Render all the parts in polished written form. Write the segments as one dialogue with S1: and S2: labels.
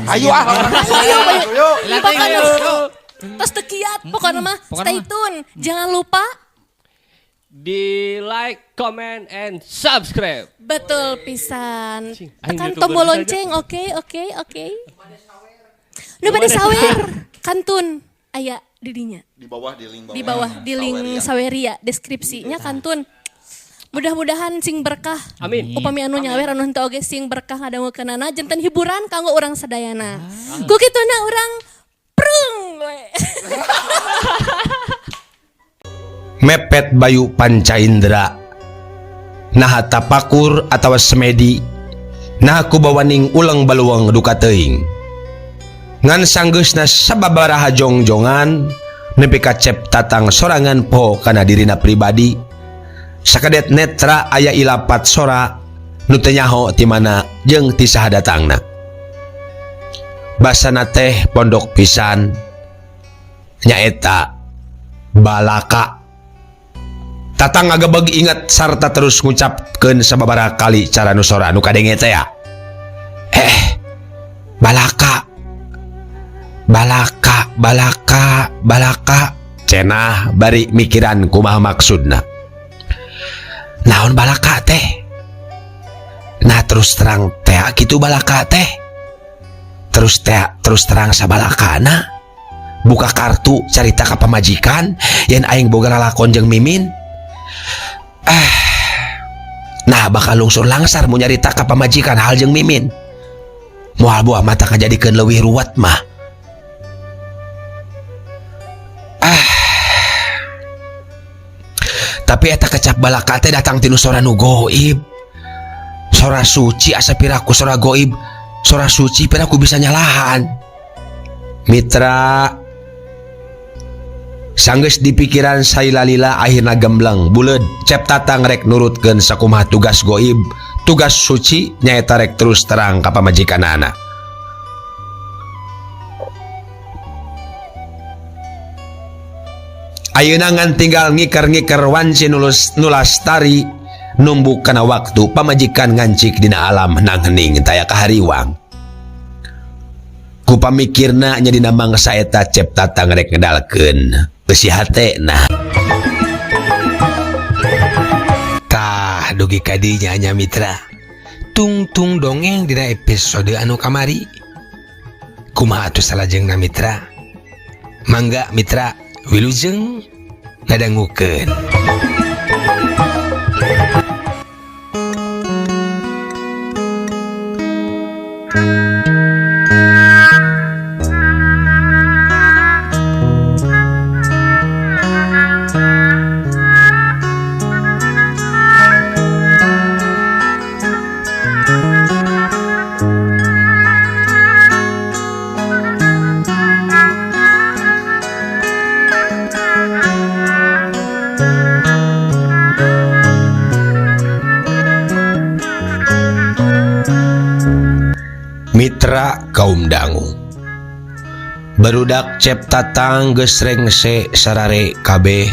S1: Ayo
S2: Ayo.
S3: Terus tekiat pokoknya mah stay tune. Jangan lupa
S4: di like, comment, and subscribe.
S3: betul pisan. Tekan
S4: YouTuber
S3: tombol
S4: saja.
S3: lonceng. Oke. Nu bade sawer kantun aya didinya.
S1: Di bawah di link
S3: Di bawah di link Saweria deskripsinya kantun. Mudah-mudahan sing berkah.
S4: Amin.
S3: Upami anu nyawer anu henteu oge sing berkah ngadangukeunana janten hiburan kanggo urang sadayana. Ku kituna urang prung we.
S5: Mepet Bayu Pancaindra nah tapakur atawa semedi nah kubawaning ulang baluang duka teuing ngan sanggeusna sababaraha jongjongan nepi ka cep tatang sorangan po kana dirina pribadi sakadet netra aya ilapat sora nu teu nyaho ti mana jeung ti saha datangna basana teh pondok pisan nyaeta balaka. Tatang agabeg ingat sarta terus ngucapkeun sababaraha kali cara nu sora nu kadenge teh ya. Balaka. Cenah bari mikiran kumaha maksudna. Naon balaka teh? Nah terus terang teh kitu balaka teh. Terus terang sabalakana. Buka kartu carita ka pamajikan yen aing boga lalakon jeung mimin. Nah bakal lungsur langsar mau nyarita ka pamajikan hal jeung mimin. Moal buah mata kajadikeun leuwih ruwet mah. Tapi eta kecap balaka teh datang tinu sora nu goib. Sora suci asa piraku sora goib. Sora suci piraku bisa nyalahan. Mitra sanggeus di pikiran sailalila akhirna gemblang buleud cep tatang rek nurutkeun sakumaha tugas goib tugas suci nyaeta rek terus terang ka pamajikanana. Ayeuna ngan tinggal ngiker-ngiker wanci nulastari numbuk kana waktu pamajikan ngancik dina alam nang hening taya kahariwang. Ku pamikirna nya dina mangsa eta cep tatang rek ngedalkeun besi hatena. Tah dugi kadinya nya mitra. Tungtung dongeng dina episode anu kamari. Kumaha atuh salajengna mitra? Mangga mitra wilujeng ngadangukeun. Mitra kaum dangu barudak cep tatang geus rengse sarare kabeh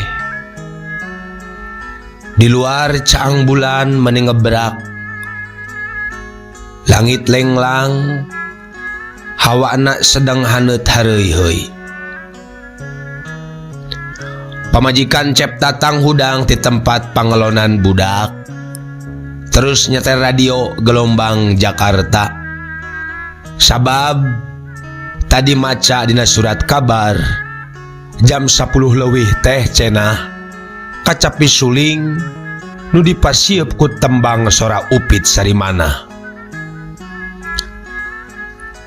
S5: di luar caang bulan meni ngebrak langit lenglang hawana sedang haneut hareuy-heuy pamajikan cep tatang hudang di tempat pangelonan budak terus nyetel radio gelombang Jakarta. Sabab tadi maca dina surat kabar jam 10 leuwih teh cenah kacapi suling nu dipasieup ku tembang sora upit sarimana.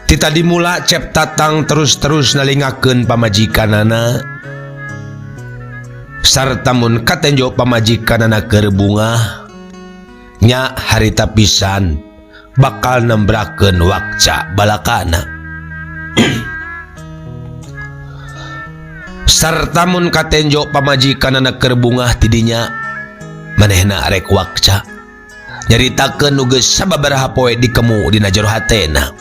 S5: Ti tadi mula cep tatang terus nalingakeun pamajikanana sarta mun katenjo pamajikanana keur bungah nya harita pisan bakal nembrakeun wakca balakana. Sarta mun katenjo pamajikanana keur bungah tidinya manehna rek wakca nyaritakeun nu geus sababaraha poe dikemu dina jero hatena.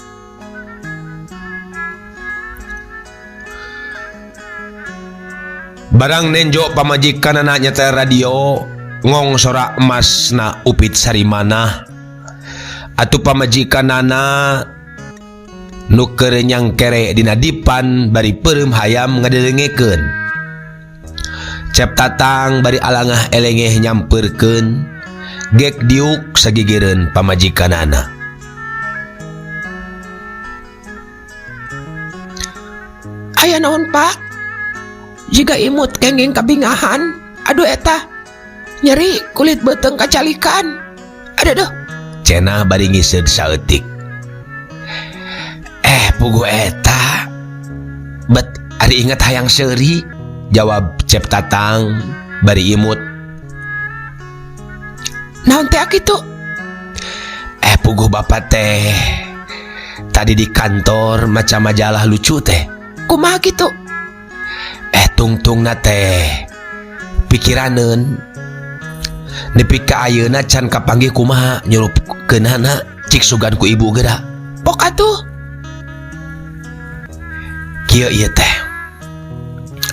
S5: Barang nenjo pamajikanana nyetel radio ngong sora emasna upit sarimana atuh pamajikanana nu kerenyang kere dina dipan bari peureum hayam ngadelengekeun. Cep Tatang bari alangah elengeh nyampeurkeun gek diuk sagigireun pamajikanana.
S1: Aya naon Pak? Jika imut kenging kabingahan, aduh eta nyeri kulit beuteung kacalikan. Aduh.
S5: Cenah bari ngiseud saeutik. Puguh eta bet ari inget hayang seuri, jawab Cep Tatang bari imut.
S1: Naon teh kitu?
S5: Puguh bapak teh tadi di kantor maca majalah lucu teh.
S1: Kumaha kitu?
S5: Tungtungna teh pikiraneun nepi ka ayeuna can kapanggih kumaha nyurupkeunana cik sugan ku ibu geura.
S1: Pok atuh.
S5: Kieu ieu teh.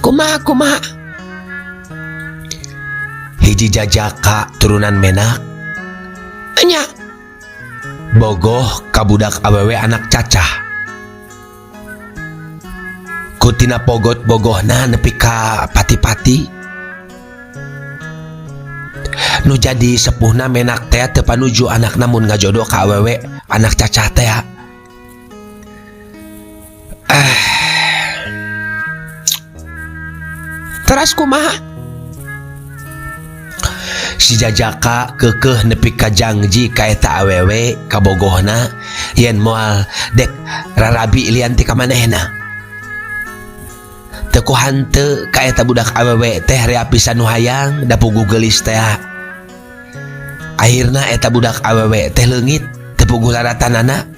S1: Kumaha?
S5: Hiji jajaka turunan menak
S1: Enya.
S5: bogoh ka budak awewe anak cacah. Kutina pogot bogohna nepi ka pati-pati. Nu jadi sepuhna menak teh teu panuju anak namun ngajodoh ka awewe anak cacah teh.
S1: Teras kumaha?
S5: Si jajaka keukeuh nepi ka janji ka eta awewe ka bogohna yen moal dek rarabi lian ti ka manehna. Teu ku hanteu ka eta budak awewe teh rea pisan nu hayang da puguh geulis teh. Akhirna eta budak awewe teh leungit teu puguh laratanana.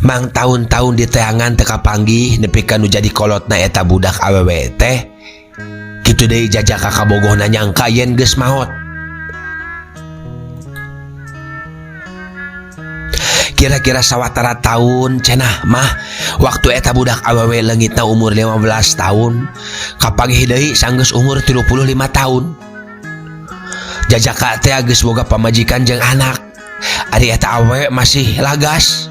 S5: Mang tahun-tahun di teangan teu kapanggih nepi ka nu jadi kolotna eta budak awewe teh. Kitu deui jajaka ka bogohna nyangka yen geus maot. Kira-kira sawatara tahun cenah mah waktu eta budak awewe leungitna umur 15 tahun kapanggih deui sanggeus umur 35 tahun. Jajaka teh geus boga pamajikan jeung anak. Ari eta awewe masih lagas.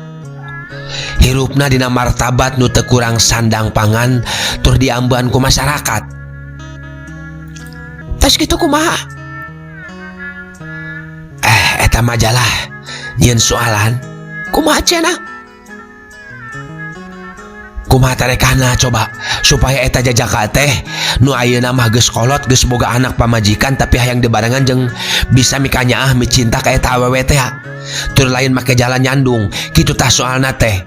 S5: Hirupna dina martabat nu teu kurang sandang pangan tur diamban ku masyarakat.
S1: Tas kitu kumaha?
S5: Eta majalah nyeun soalan.
S1: Kumaha cenah?
S5: Kumaha tarekana coba supaya eta jajaka teh nu ayeuna mah geus kolot geus boga anak pamajikan tapi hayang dibarengan jeung bisa mikanyaah micinta ka eta awewe teh. Tur lain make jalan nyandung kitu tah soalna teh.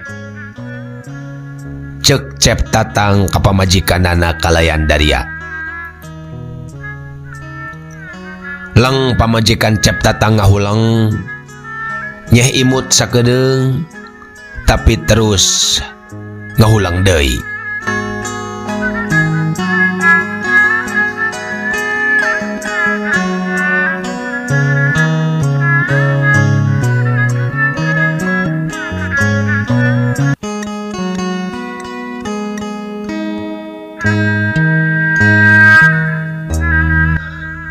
S5: Ceuk Cep Tatang ka pamajikanana kalayan daria. Lang pamajikan Cep Tatang ngahulang nyeh imut sakedeung tapi terus ngahulang deui.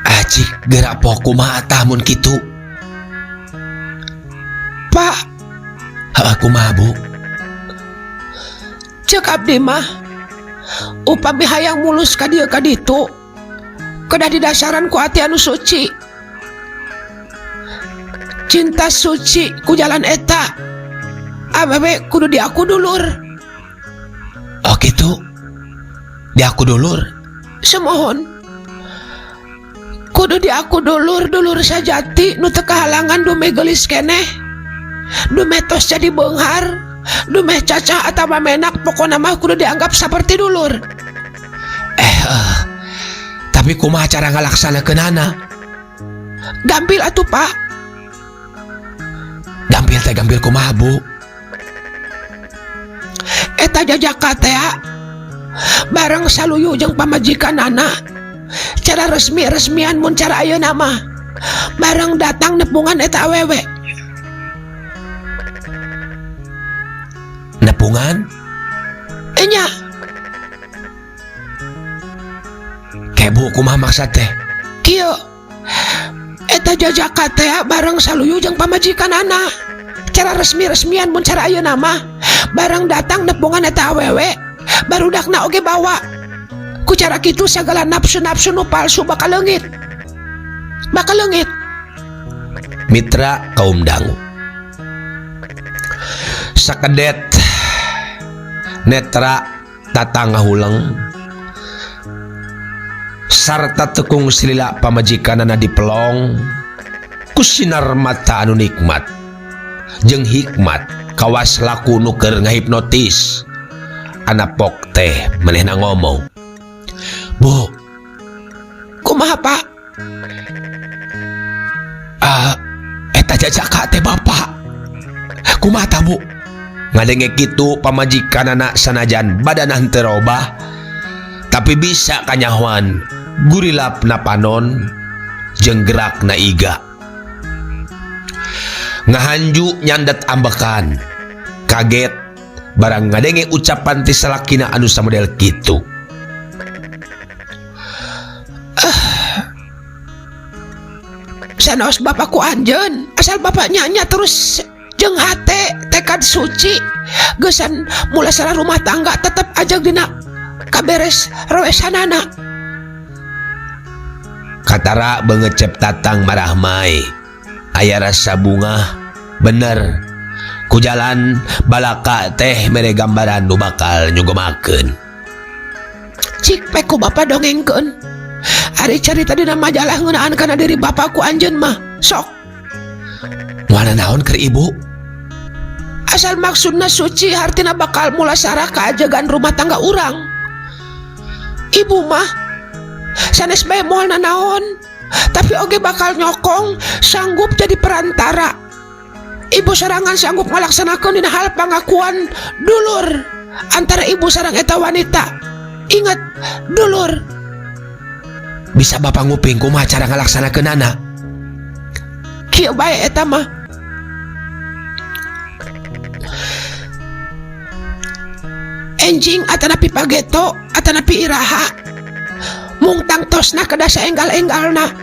S5: Acik geura poh kumaha tah mun kitu?
S1: Pak,
S5: Kumaha Bu?
S1: cek abdi mah upami hayang mulus ka dieu ka ditu kedah didasaran ku hati anu suci. Cinta suci ku jalan eta awewe kudu diaku dulur.
S5: Oh gitu? Diaku dulur?
S1: Semohon kudu diaku dulur sajati nu teu kahalangan dume geulis keneh, dume tos jadi beunghar, dume cacah atawa menak, pokona mah kudu dianggap saperti dulur.
S5: Tapi kumaha cara ngalaksanakeunana?
S1: Gampil atuh Pak.
S5: Gampil teh gampil kumaha Bu?
S1: Eta jajaka teh bareng saluyu jeung pamajikanana cara resmi-resmian mun cara ayeuna mah bareng datang nepungan eta awewe.
S5: Nepungan?
S1: Enya.
S5: Bu, kumaha maksud teh?
S1: Kieu eta jajaka teh bareng saluyu jeung pamajikanana cara resmi-resmian mun cara ayeuna mah barang datang nepungan eta awewe barudakna oge bawa ku cara kitu sagala nafsu-nafsu nu palsu bakal leungit
S5: mitra kaum dangu sakedet netra tatang ngahuleng sarta tekung silila pamajikanana dipelong ku sinar mata anu nikmat jeung hikmat kawas laku nu keur ngahipnotis anapok teh manehna ngomong, "Bu,
S1: kumaha Pak?"
S5: Eta jajaka teh bapak kumaha ta Bu?" Ngadenge kitu pamajikanana sanajan badanna henteu robah tapi bisa kanyahoan gurilapna panon jeung gerakna iga. Ngahanju nyandet ambekan kaget barang ngadenge ucapan ti salakina anu samodel kitu.
S1: Sanaos bapakku anjeun asal bapak nyanya terus jeung hate tekad suci geusan mulasara rumah tangga tetep ajag dina kaberes roesanana.
S5: Katara bengecep tatang marah mai aya rasa bunga bener ku jalan balaka teh mere gambaran nu bakal nyugemakeun.
S1: Cik peku bapak dongengkeun ari carita dina majalah ngeunaan kana diri bapakku anjeun mah sok
S5: Moal naon keur ibu?
S1: asal maksudna suci hartina bakal mulasara kaajegan rumah tangga urang. Ibu mah sanes bae moal nanaon tapi oge bakal nyokong sanggup jadi perantara. Ibu sorangan sanggup ngalaksanakeun dina hal pangakuan dulur antara ibu sareng eta wanita. Ingat, dulur.
S5: Bisa bapak nguping kumaha cara ngalaksanakeunana?
S1: Kieu bae eta mah. Enjing atanapi pageto atanapi iraha mung tangtosna kada saenggal-enggalna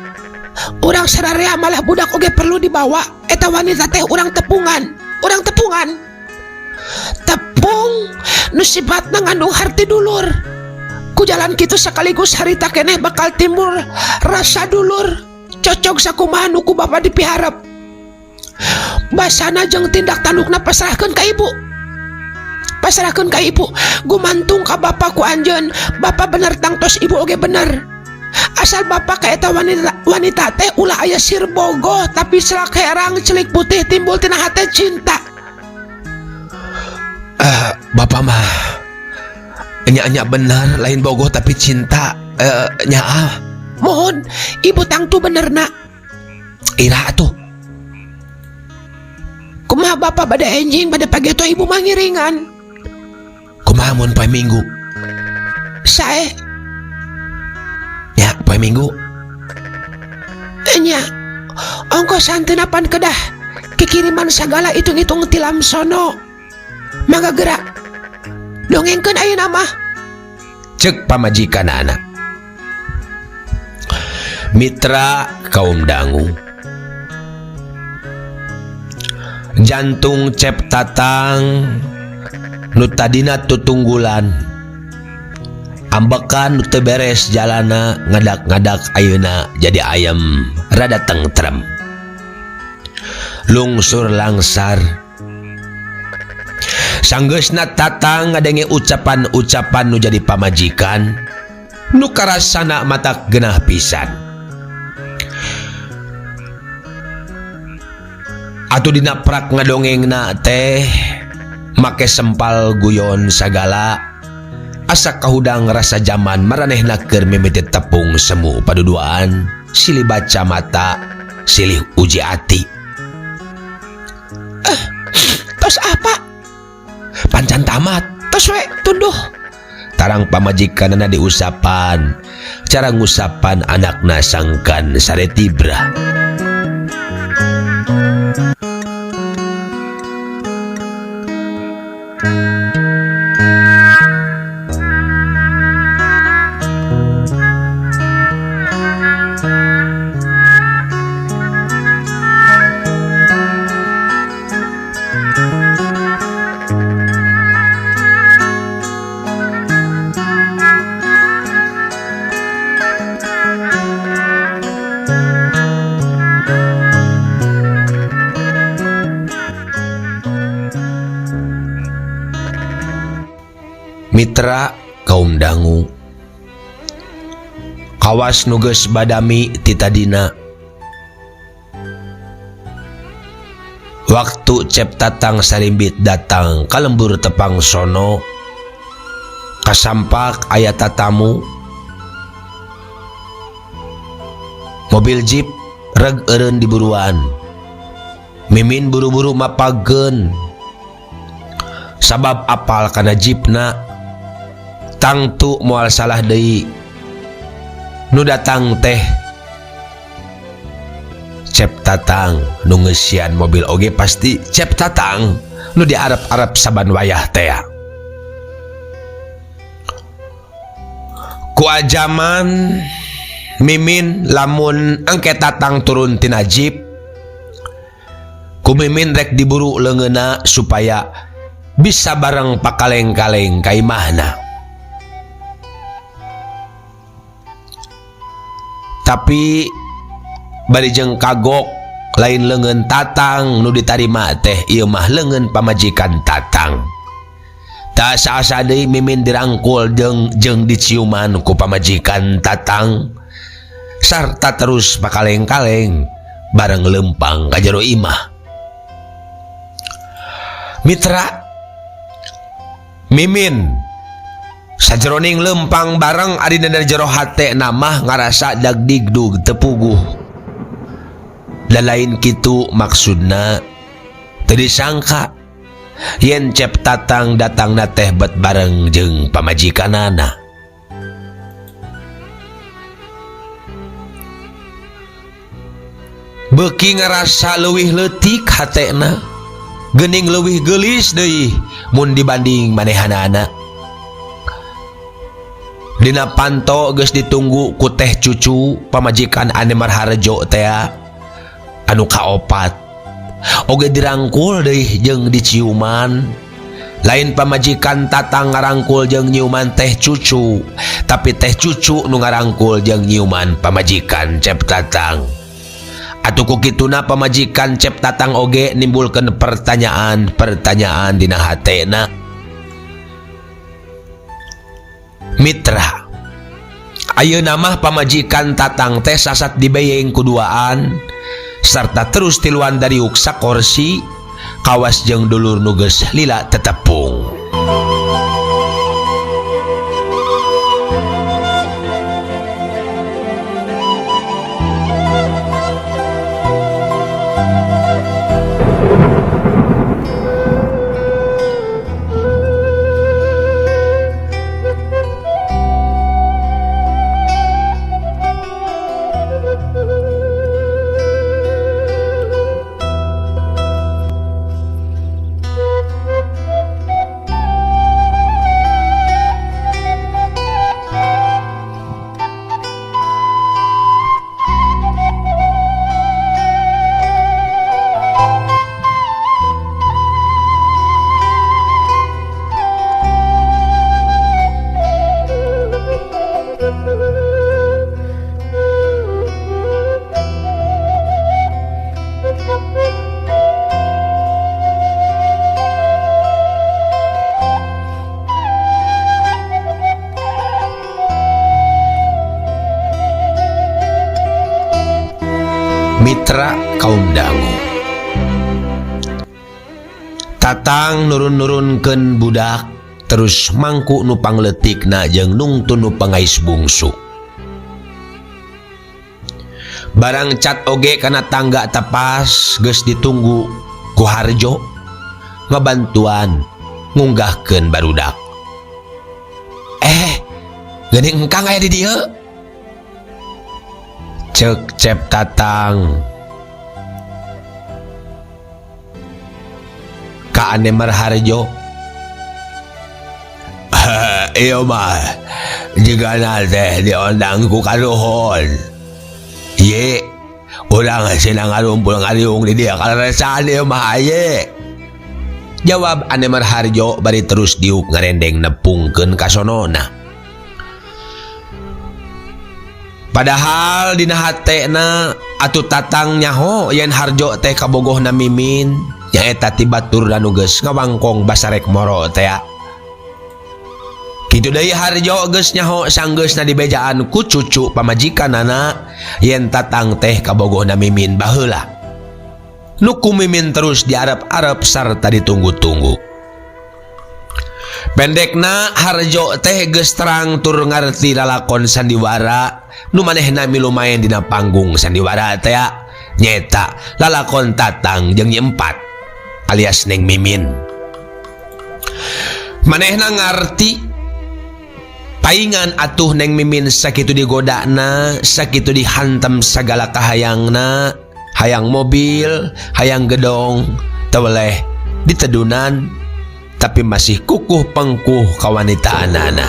S1: urang sararea malah budak oge perlu dibawa eta wanita teh urang tepungan tepung nu sifatna ngandung harti dulur ku jalan kitu sekaligus harita keneh bakal timbul rasa dulur cocok sakumaha nu ku bapa dipiharep basana jeung tindak tandukna pasrahkeun ka ibu. Pasrahkeun ka ibu, gumantung ka bapak ku anjeun. Bapak bener tangtos ibu oge bener. Asal bapak ka eta wanita teh ulah aya sir bogoh tapi selak herang celik putih timbul tina hate cinta.
S5: Bapak mah nya bener lain bogoh tapi cinta nyaah.
S1: Mohon ibu tangtu benerna.
S5: Ira atuh.
S1: Kumaha bapak bade enjing bade pageto ibu mah ngiringan.
S5: Kumaha mun poe Minggu?
S1: Sae
S5: Ya, poe Minggu.
S1: nya ongkos santeuna pan kedah kikiriman sagala itung-itung tilam sono. Mangga gerak dongengkeun ayeuna mah.
S5: Cek pamajikanana. Mitra kaum dangu. Jantung cep tatang nu tadina tutunggulan ambekan nu teu beres jalana ngadak-ngadak ayeuna jadi ayam rada tentrem lungsur langsar sanggeusna tatang ngadenge ucapan-ucapan nu jadi pamajikan nu karasana matak genah pisan. Atuh dina prak ngadongengna teh make sempal guyon sagala asa kahudang rasa zaman maranehna keur mimiti tepung semu paduduaan silih baca mata silih uji ati.
S1: Tos apa?
S5: Pancan tamat
S1: Tos we tunduh.
S5: tarang pamajikanana diusapan cara ngusapan anakna sangkan saretibra. Mitra kaum dangu, kawas nuges badami titadina. Waktu Cep Tatang sarimbit datang ka lembur tepang sono, kasampak aya tatamu. Mobil jeep reg eureun diburuan. Mimin buru-buru mapageun. Sabab apal kana jeepna, tangtu moal salah deui. Nu datang teh Cep Tatang, nu ngeusian mobil oge pasti Cep Tatang nu diarep-arep saban wayah teh. Ku ajaman Mimin lamun engke Tatang turun tina jeep, ku Mimin rek diburu leungeuna supaya bisa bareng pakaleng-kaleng ka imahna. Tapi bari jeung kagok lain leungeun Tatang nu ditarima teh ieu mah leungeun pamajikan Tatang. Ta asa-asa deui Mimin dirangkul jeung diciuman ku pamajikan Tatang sarta terus pakaleng-kaleng bareng lempang ka jero imah. Mitra, Mimin sajeroning lempang bareng adina dari jero hate namah ngarasa dagdigdug tepuguh. Da lain kitu maksudna teu disangka yen Cep Tatang datangna teh bet bareng jeung pamajikanana. Beuki ngarasa leuwih leutik hatena, geuning leuwih geulis deui mun dibanding manehanana. Dina panto geus ditunggu ku teh cucu pamajikan Ane Marharjo teh anu kaopat, oge dirangkul deui jeung diciuman. Lain pamajikan Tatang ngarangkul jeung nyiuman teh cucu, tapi teh cucu nu ngarangkul jeung nyiuman pamajikan Cep Tatang. Atuh ku kituna pamajikan Cep Tatang oge nimbulkeun pertanyaan dina hatena. Mitra, ayeuna mah pamajikan Tatang teh sasat dibeyeng kuduaan sarta terus tiluan dari uksa korsi kawas jeung dulur nu geus lila tetepung. Mitra kaum dangu, Tatang nurun-nurunkeun budak terus mangku nu pangletikna jeung nungtun nu pangais bungsu. Barang cat oge kana tangga tepas geus ditunggu ku Harjo ngabantuan ngunggahkeun barudak. Geuning engkang aya di dieu? Ceuk Cep Tatang ka Ane Marharjo. Iyo mah jigana teh diondang ku kaluhun. Ye, urang sinang ngarumpul ngariung di dia kaleresan ieu mah aye. Jawab Ane Marharjo bari terus diuk ngarendeng nepungkeun ka sonona. Padahal dina hatena atuh Tatang nyaho yen Harjo teh kabogohna Mimin nyaeta ti batur anu geus ngawangkong basarek moro teh. Kitu deui Harjo geus nyaho sanggeusna dibejaan ku cucu pamajikanana yen tatang teh kabogohna Mimin baheula. Nu ku Mimin terus diarep-arep sarta ditunggu-tunggu. Pendekna Harjo teh geus terang tur ngarti lalakon sandiwara nu manehna milumayan dina panggung sandiwara teh nyeta lalakon Tatang jeung Nyi Empat alias Neng Mimin. Manehna ngarti paingan atuh Neng Mimin sakitu digodana, sakitu dihantem sagala kahayangna, hayang mobil, hayang gedong, teweleh ditedunan, tapi masih kukuh pengkuh kawanitaanana.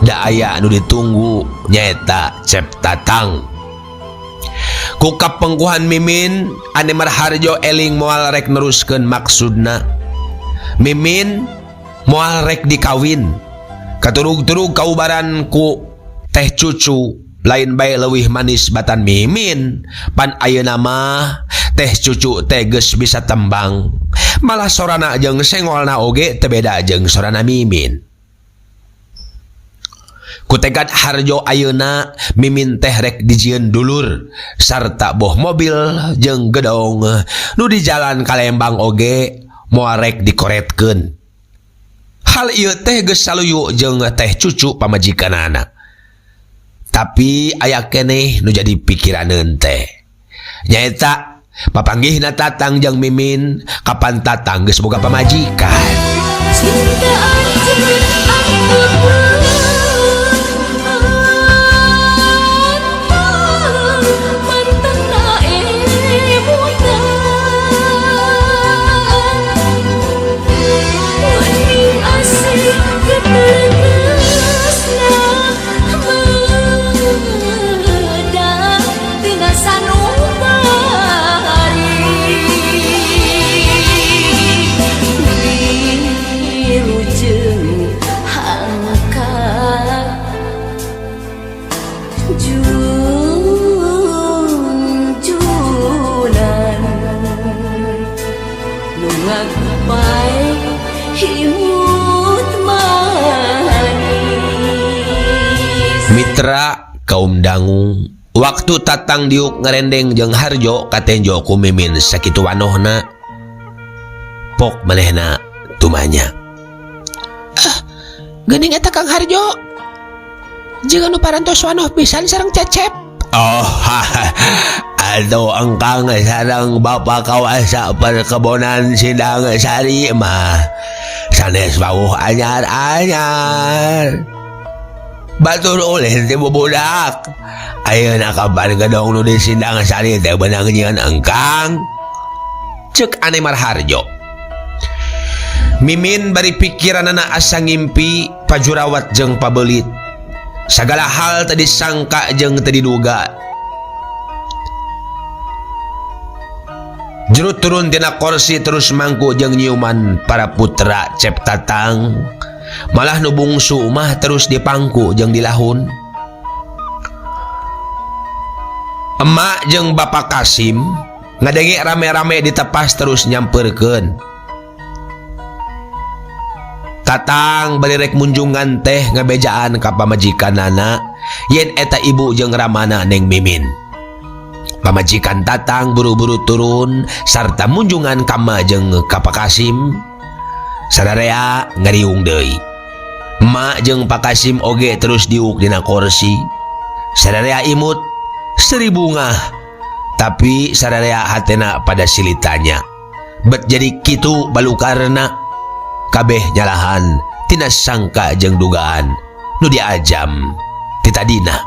S5: Da aya anu ditunggu nyaeta Cep Tatang. Ku kapengkuhan Mimin ane Harjo eling moal rek neruskeun maksudna. Mimin moal rek dikawin. Katurug-turug kaubaran ku teh cucu lain bae leuwih manis batan Mimin, pan ayeuna mah teh cucu teh geus bisa tembang, malah sorana jeung sengolna oge teu beda jeung sorana Mimin. Ku tegad Harjo ayeuna Mimin teh rek dijieun dulur sarta boh mobil jeung gedong nu di jalan ka Lembang oge moal rek dikoretkeun. Hal ieu teh geus saluyu jeung teh cucu pamajikanana. Tapi aya keneh nu jadi pikiraneun teh. Nyaeta papanggihna Tatang jeung Mimin kapan Tatang geus boga pamajikan.
S2: Cinta anjeun aku
S5: Mitra kaum dangu, waktu Tatang diuk ngerendeng jeung Harjo katenjo ku Mimin sakitu wanohna, pok manehna tumanya.
S1: Geuning eta Kang Harjo. Jeung anu parantos wanoh pisan sareng Cecep.
S5: Oh, aduh engkang sareng Bapak kawasa perkebunan Sindang Sari mah sanes bawuh anyar-anyar. Batur ulin ti bubudak. Ayeuna kabar gedong nu di Sindang Sari teh beunang nyieun engkang. Ceuk ane Harjo. Mimin bari pikiranana asa ngimpi pajurawat jeung pabeulit. Sagala hal tadi sangka jeung tadi duga. Jerut turun tina kursi terus mangku jeung nyiuman para putra Cep Tatang. Malah nu bungsu mah terus dipangku jeung dilahun. Emak jeung Bapak Kasim ngadenge rame-rame ditepas terus nyamperkeun. Tatang bari rek munjungan teh ngabejaan ka pamajikanana yen eta ibu jeung ramana Neng Mimin. Pamajikan Tatang buru-buru turun sarta munjungan ka Ma jeung ka Pak Kasim. Sadarea ngariung deui. Emak jeung Pak Kasim oge terus diuk dina kursi. Sadarea imut seri bunga. Tapi sadarea hatena pada silitanya. Bet jadi kitu balukarna. Kabeh nyalahan tina sangka jeung dugaan nu diajam ti tadina.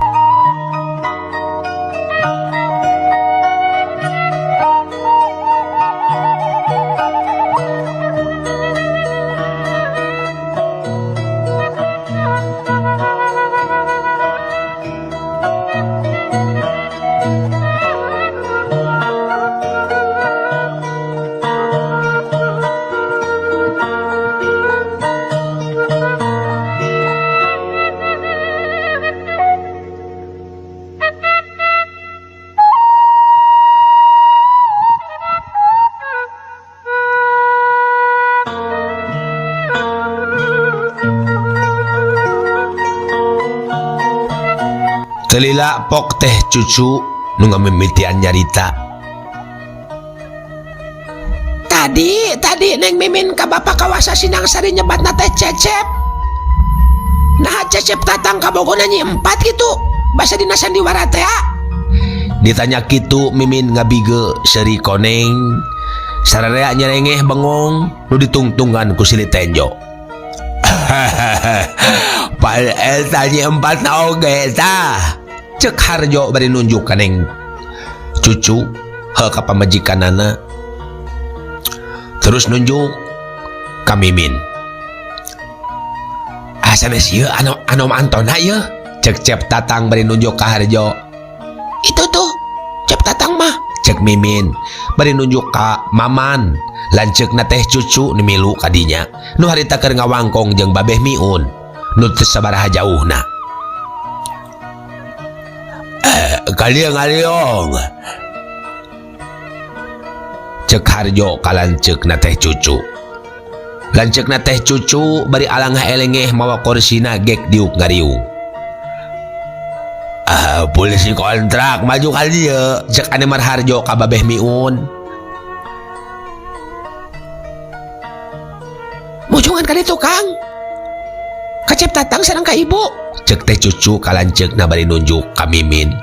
S5: Telila pok teh cucu nu ngamimitian nyarita.
S1: Tadi Neng Mimin ka bapak kawasa Sinang Sari nyebatna teh Cecep. Nah Cecep tatang kabogona nyi 4 gitu. Basa dina sandiwara teh.
S5: Ditanya kitu Mimin ngabige seri koneng. Sararea nyerengeh bengong nu ditungtungan ku Sili Tenjo. Pal tanya 4 na oge tah. Cek Harjo bari nunjuk kaneng cucu heuh ka pamajikanana. Terus nunjuk ka Mimin. Sanes ieu anu antona ieu. Cek Cep Tatang bari nunjuk ka Harjo.
S1: Itu tuh Cep Tatang mah.
S5: Cek Mimin bari nunjuk ka Maman. Lanceukna teh cucu nu milu kadinya nu harita keur ngawangkong jeung Babeh Miun nu teu sabaraha jauhna. Kaliang cek Harjo ka lanceukna teh cucu. Lanceukna teh cucu bari alangah elengeh mawa korsina gek diuk ngariung. Polisi kontrak maju ka dieu cek Anemar Harjo ka Babeh Miun.
S1: Mujungan ka ditu Kang. Ka Cep Tatang sareng ka ibu.
S5: Cek teh cucu ka lanceukna bari nunjuk ka Mimin.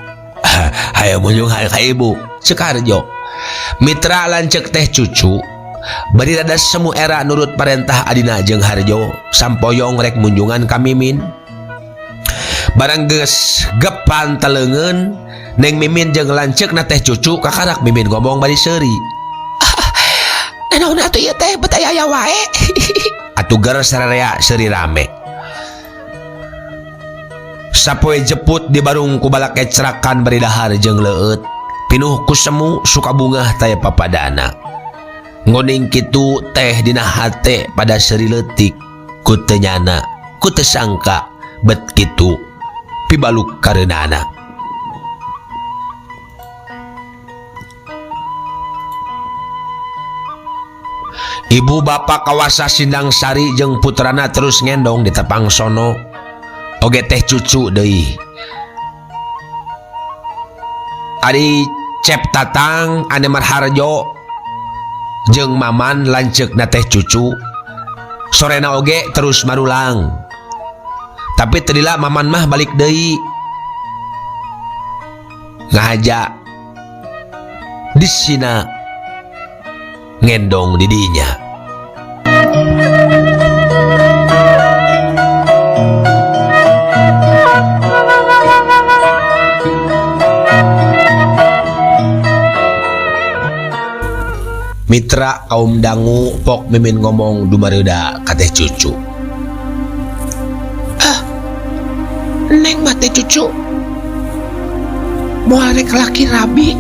S5: Hayo mujungan ka ibu cek Harjo. Mitra lanceuk teh cucu bari rada semu era nurut parentah adina jeung Harjo sampoyong rek munjungan ka Mimin. Barang geus gepan teleungeun Neng Mimin jeung lanceukna teh cucu kakarak Mimin ngomong bari seuri.
S1: Nanaon atuh ieu teh bet aya wae.
S5: Atuh ger sararea seuri rame. Sapoe jeput di barung ku balak ecrakan bari dahar jeung leueut. Pinuh ku semu suka bungah taya papadana. Ngoning kitu teh dina hate pada seuri leutik ku teu nyana ku teu sangka bet kitu pibaluk kareunana. Ibu bapak kawasa Sindang Sari jeung putrana terus ngendong di tepang sono. Oge teh cucu deui. Ari Cep Tatang, Anemar Harjo jeung Maman lanceukna teh cucu. Sorena oge terus marulang. Tapi tadila Maman mah balik deui. Ngahaja disina ngendong di dinya. Mitra kaum dangu pok Mimin ngomong dumareuda ka teh cucu.
S1: Neng mah teh cucu moal rek laki rabi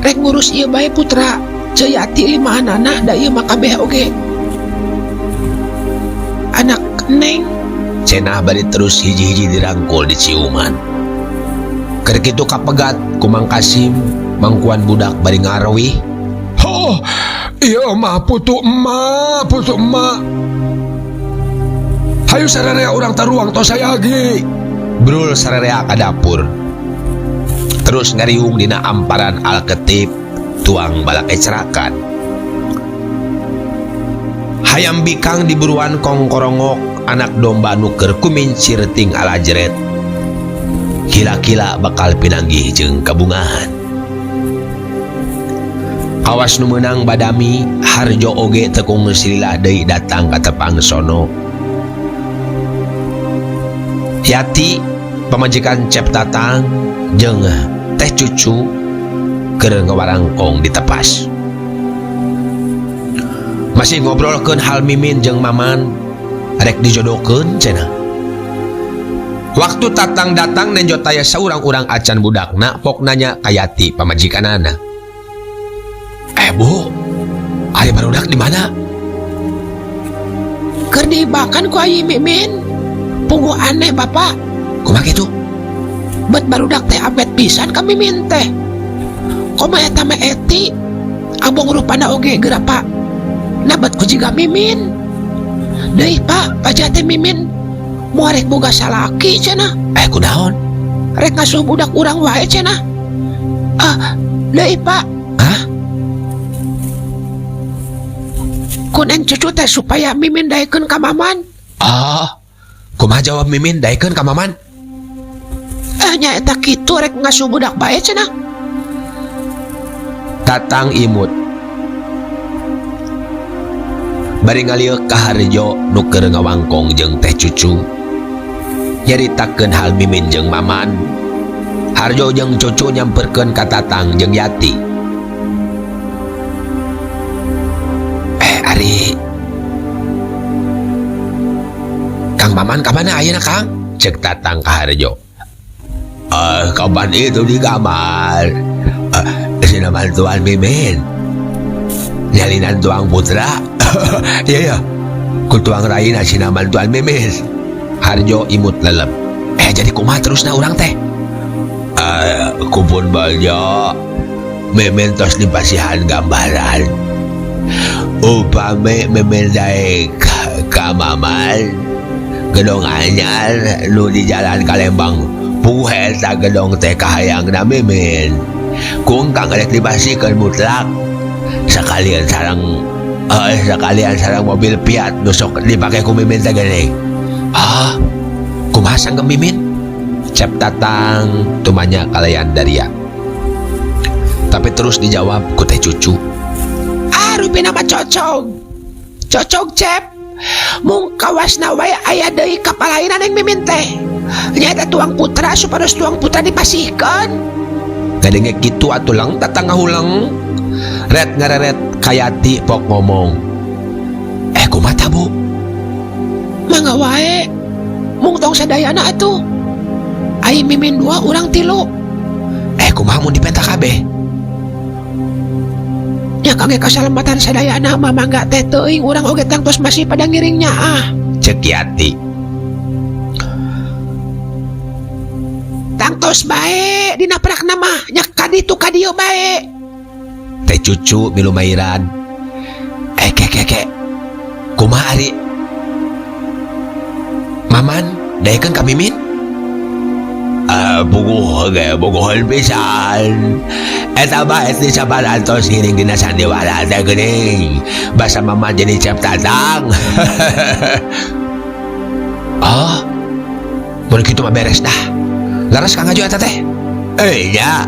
S1: rek ngurus ieu bae putra Jayati 5 anak da ieu mah kabeh oge anak Neng.
S5: Cenah bari terus hiji-hiji dirangkul di ciuman. Keur kitu kapegat ku Mang Kasim mangkuan budak bari ngareuwih.
S6: Oh, iya mah putu emak. Hayu sararea urang taruang tos saya lagi.
S5: Brul sararea ka dapur. Terus ngariung dina amparan Alketip tuang balak ecerakan. Hayam bikang diburuan kongkorongok anak domba nuker kumincir ting alajret. Kila-kila bakal pinanggih jeung kabungahan. Awas nu meunang badami Harjo oge tekung silila deui datang ka tepang sono. Yati pamajikan Cep Tatang jeung teh cucu keur ngawarangkong di tepas. Masih ngobrolkeun hal Mimin jeung Maman rek dijodohkeun cenah. Waktu Tatang datang nenjot aya saurang-urang acan budakna pok nanya ka Yati pamajikanana. Bu, ari barudak di mana?
S1: Keur diibakan ku Ayi Mimin. Punggu aneh bapak.
S5: Kumaha kitu?
S1: Bet barudak teh abet pisan ka Mimin teh. Koma eta mah Eti. Abong rupana oge geura pak. Nabat ku jiga Mimin. Deui pak, paja teh Mimin moal rek boga salaki cenah.
S5: Kunaon?
S1: rek ngasuh budak urang wae cenah. Deui Pak.
S5: Hah?
S1: Kuneng cucu teh supaya Mimin daekeun ka Maman.
S5: Kumaha jawab Mimin daekeun ka Maman?
S1: Nya eta kitu rek ngasuh budak bae cenah.
S5: Tatang imut bari ngalieur ka Harjo nu keur ngawangkong jeung teh cucu nyaritakeun hal Mimin jeung Maman. Harjo jeung cucu nyamperkeun ka Tatang jeung Yati. Ari Kang Maman kamana ayeuna Kang? Cek Tatang ka Harjo. Kapan itu di kamar sinaman Tuan Mimin nyalinan tuang putra. Iya ku tuang raina sinaman Tuan Mimin. Harjo imut lelep. Jadi kumaha terusna urang teh? Kupun baljo Mimin tos dipasihan gambaran upami Mimin daek ka Maman gedong anyar nu di jalan Kalembang puhe sa gedong teh kahayang na Mimin kung kang rek dipasikeun mutlak sakalian sareng mobil Fiat nu sok dipake ku Mimin teh geuning. Kumaha sanggem Mimin? Cep Tatang tumanya kalayan Daria. Tapi terus dijawab ku teh cucu.
S1: Rupina mah cocok Cep. Mung kawasna wae aya deui kapalainan yang Mimin teh. Nyaeta tuang putra supados tuang putra dipasihkeun.
S5: Kadenge kitu atulang Tatang ngahuleng. Red ngareret Kayati pok ngomong. Kumaha tah Bu?
S1: Mangga wae. Mung tong sadayana atuh. Ai Mimin 2 urang 3.
S5: Kumaha mun dipenta kabeh?
S1: Ya kangge kasalamatan sadayana mah mangga teh teuing urang oge tangtos masih pada ngiringnya
S5: Cek Yati.
S1: Tangtos bae dina prakna mah nya kaditu kadieu bae.
S5: Teh cucu milu mairan. Kek. Kumaha ari? Maman daekeun ka Mimin? Buguhon pisan. Eta bae di sabaran tos ngiring dina sandiwara teh geuning. Basa Maman jadi Cep Tatang. Mun kitu mah beres dah. Laras Kang Ajo eta teh. Nya.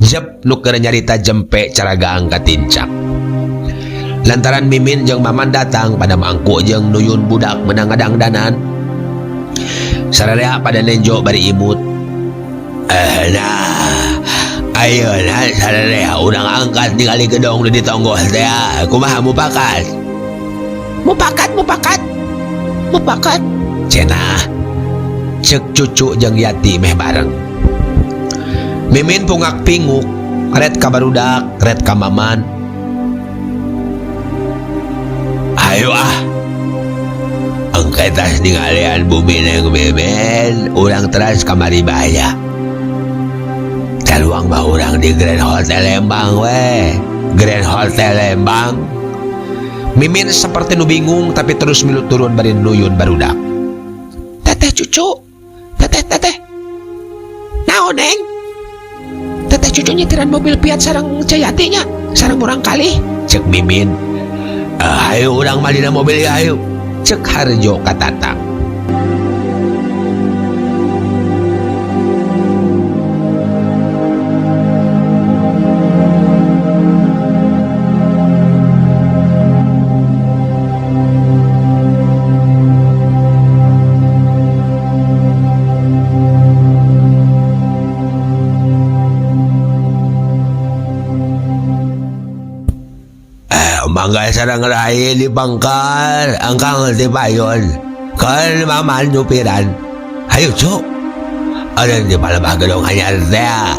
S5: Jep nu keur nyarita jempe caragang ka tincak. Lantaran Mimin jeung Maman datang pada mangku jeung nuyun budak menang ngadangdanan. Sararea pada nenjo bari imut. Ayeuna sararea urang angkat ningali gedong nu ditonggoh teh. Kumaha mupakat? Mupakat. Cenah. Cek cucu jeung Yati meh bareng. Mimin pungak pinguk, red ka barudak, red ka Maman. Ayo engke tas ningalian bumi neng Mimin, urang teras kamari bahaya. Taluang mah urang di Grand Hotel Lembang we. Grand Hotel Lembang. Mimin seperti nu bingung tapi terus milu turun bari nuyun barudak.
S1: Teteh cucu. Teteh. Naon neng? Teteh cucu nyetiran mobil Fiat sareng Cayatinya, sareng urang kali.
S5: Cek Mimin. Ayo urang mah dina mobil ya ayo. Cek Harjo ka Tatang. Mangga sareng rai di pangkal angkang di payon kan Maman nyupiran. Ayo cuk, ada di palembah gedong anyar teh.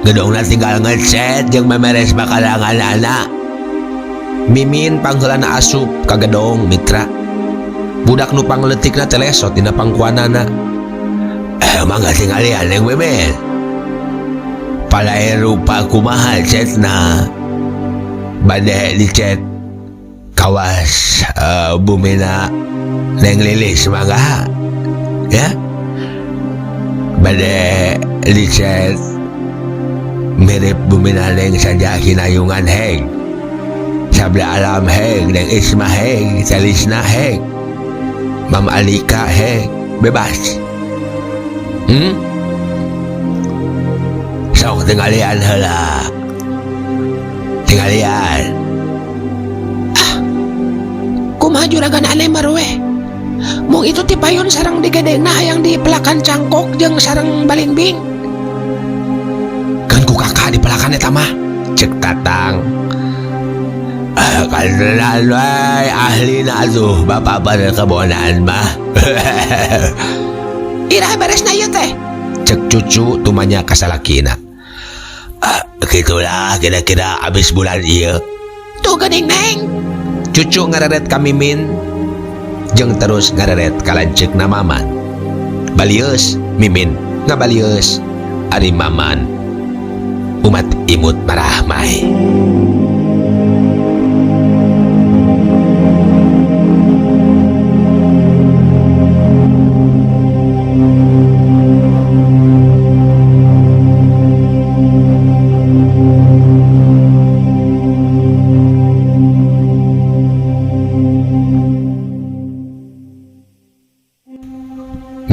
S5: Gedong na tinggal ngecet jeung memeres bakalangan anak. Mimin panggeulana asup ka gedong mitra. Budak nu pangleutikna teh lesot dina pangkuanana. Mangga tingalian yang Mimin. Palae rupa kumaha cetna. Bade dicet kawas bumina neng Lilis mangga ya Bade Liset mirip buminaleng saja hinayungan heg. Sabla alam heg dan Isma heg, Salisna heg. Mam Alika heg, bebas. Sok tinggalian heula. Tinggalian.
S1: Kumaha juragan aneh marwe. Mung itu ti payon sareng digedengna hayang di pelakan cangkok jeung sareng balingbing.
S5: Kan ku kakak di pelakan eta mah. Cek Tatang. Kanenan wae ahlina atuh bapak pada kebonan mah.
S1: Iraha beresna ieu teh.
S5: Cek cucu tumanya kasalakina. Gitulah kira-kira abis bulan ieu.
S1: Tuh geuning neng.
S5: Cucu ngareret ka Mimin jeung terus ngareret ka lanceukna Maman. Balieus Mimin ngabalius ari Maman. Umat imut marahmai.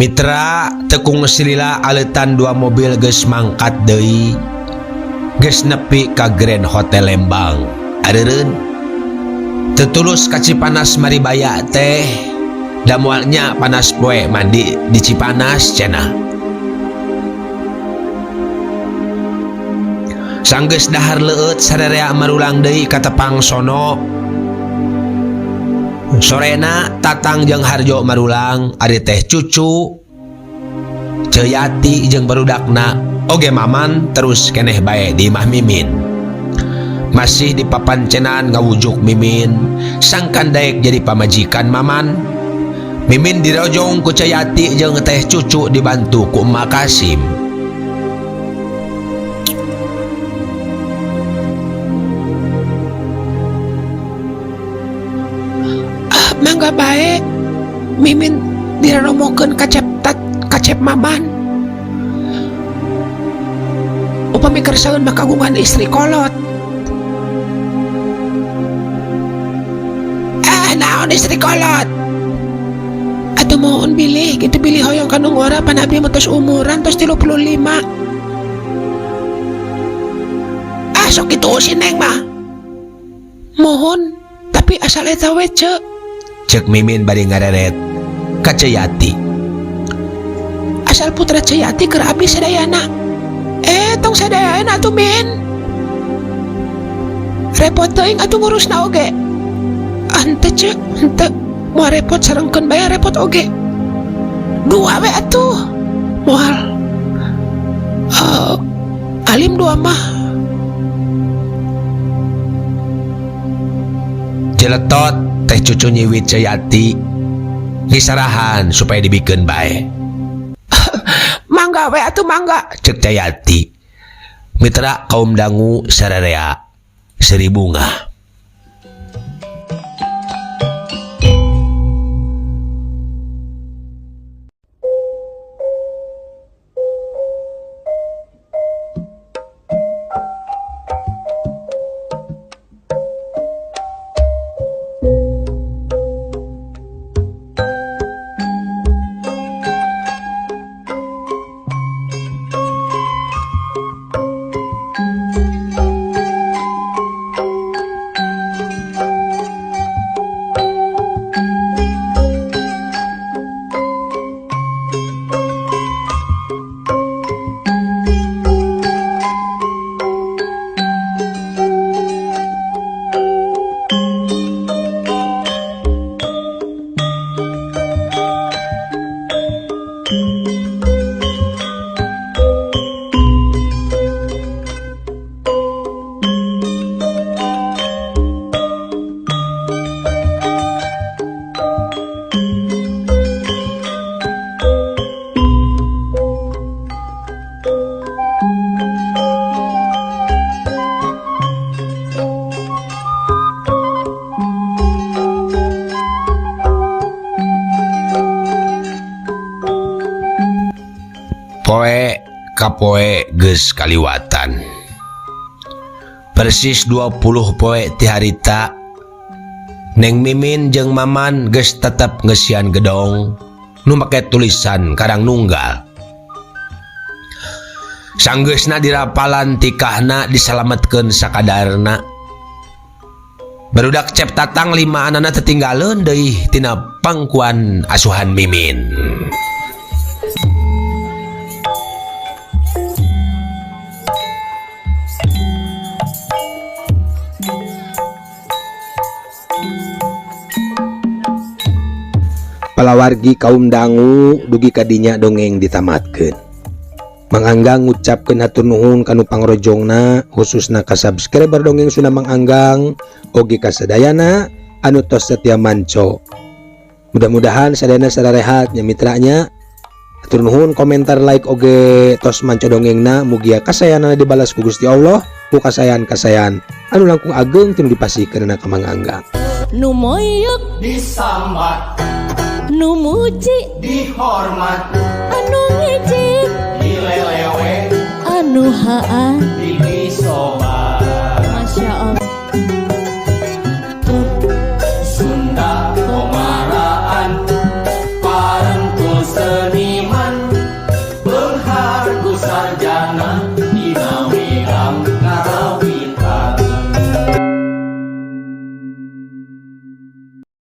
S5: Mitra tekung silila aletan dua mobil geus mangkat deui. Geus nepi ka Grand Hotel Lembang. Areureun tetulus ka Cipanas Maribaya teh. Da moalnya panas poe mandi di Cipanas cenah. Sanggeus dahar leueut sadarea marulang deui ka tepang sono. Sorena Tatang jeung Harjo marulang ari teh cucu Ceyati jeung barudakna oge Maman terus keneh bae di imah Mimin. Masih di papancenan ngawujuk Mimin sangkan daek jadi pamajikan Maman. Mimin dirojong ku Ceyati jeung teh cucu dibantu ku Emak Kasim.
S1: Mangga bae Mimin diromokeun kacep Maman. Upami kersaeun mah kagungan istri kolot. Naon istri kolot? Atuh mohon bilih, gitu bilih hoyong kanu ngora panabi mutus umuran tos 35. Sok kitu si Neng mah. Mohon, tapi asal eta we ceuk.
S5: Cek Mimin bari ngareret ka Ceyati.
S1: Asal putra Ceyati keur abdi sadayana. Tong sadayana atuh Min. Repot teuing atuh ngurusna oge. Henteu ceuk, henteu. Moal repot sarengkeun bae repot oge. Dua we atuh. Moal. Alim dua mah.
S5: Jeletot teh cucu nyiwit Ceyati disarahan supaya dibikeun bae.
S1: Mangga we atuh mangga.
S5: Cek Ceyati. Mitra kaum dangu sararea Seri Bunga. Poe kapoe geus kaliwatan. Persis 20 poe ti harita Neng Mimin jeung Maman geus tetep ngeusian gedong nu make tulisan Karang Nunggal. Sanggeusna dirapalan tikahna disalametkeun sakadarna. Barudak cep tatang 5 anana tetinggaleun deui tina pangkuan asuhan Mimin. Palawargi kaum dangu dugi kadinya dongeng ditamatkeun. Mang Anggang ngucapkeun hatur nuhun kanu pangrojongna khususna ka subscriber dongeng Sunda Mang Anggang oge ka sadayana anu tos setia manco. Mudah-mudahan sadayana sararehat nya mitranya. Hatur nuhun komentar like oge tos manco dongengna mugia kasayanana dibalas ku Gusti Allah ku kasayan-kasayan anu langkung ageng tinu dipasikeun ka Mang Anggang.
S2: Nu moyok disambat, nu muji dihormat, anu ngejek dilelewe, anu haan dibisobat.